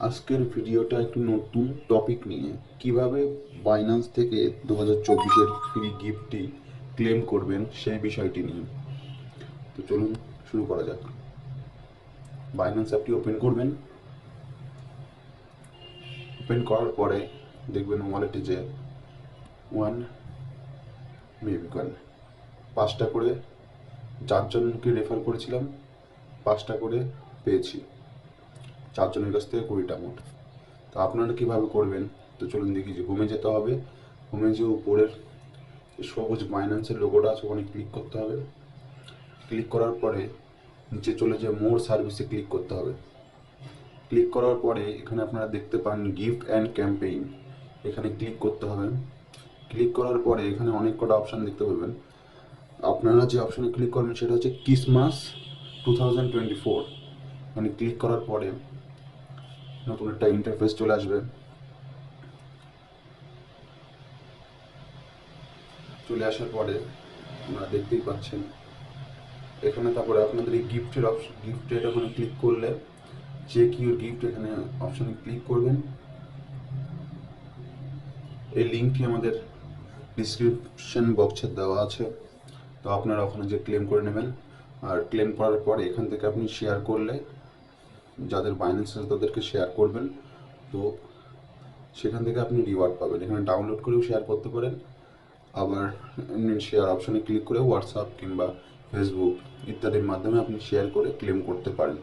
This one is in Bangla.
আজকের ভিডিওটা একটু নতুন টপিক নিয়ে, কিভাবে বাইন্যান্স থেকে 2024-এর ফ্রি গিফটটি ক্লেম করবেন সেই বিষয়টি নিয়ে। তো চলুন শুরু করা যাক। বাইন্যান্স অ্যাপটি ওপেন করবেন। ওপেন করার পরে দেখবেন ওয়ালেটে যে ওয়ান মেবি কয়েন 5টা করে 4জনকে রেফার করেছিলাম, 5টা করে পেয়েছি, 4জনের কাছ থেকে 20টা মোট। তো আপনারা কীভাবে করবেন, তো চলুন দেখি। যে হোমে যেতে হবে। হোমে যে উপরের সবুজ বাইন্যান্সের লোগোটা আছে ওখানে ক্লিক করতে হবে। ক্লিক করার পরে নিচে চলে যে মোর সার্ভিসে ক্লিক করতে হবে। ক্লিক করার পরে এখানে আপনারা দেখতে পান গিফট অ্যান্ড ক্যাম্পেইন, এখানে ক্লিক করতে হবে। ক্লিক করার পরে এখানে অনেক কটা অপশান দেখতে পাবেন। আপনারা যে অপশানে ক্লিক করবেন সেটা হচ্ছে ক্রিসমাস 2024। মানে ক্লিক করার পরে নতুন একটা ইন্টারফেস চলে আসবে। চলে আসার পরে আপনারা দেখতেই পাচ্ছেন এখানে, তারপরে আপনাদের এই গিফটের অপশন, গিফটের ওখানে ক্লিক করলে চেক ইউর গিফট এখানে অপশানে ক্লিক করবেন। এই লিঙ্কটি আমাদের ডিসক্রিপশন বক্সে দেওয়া আছে, তো আপনারা ওখানে যে ক্লেম করে নেবেন। আর ক্লেম করার পরে এখান থেকে আপনি শেয়ার করলে যাদের বাইন্যান্স আছে তাদেরকে শেয়ার করবেন, তো সেখান থেকে আপনি রিওয়ার্ড পাবেন। এখানে ডাউনলোড করেও শেয়ার করতে পারেন, আবার এমনি শেয়ার অপশানে ক্লিক করে হোয়াটসঅ্যাপ কিংবা ফেসবুক ইত্যাদির মাধ্যমে আপনি শেয়ার করে ক্লেম করতে পারেন।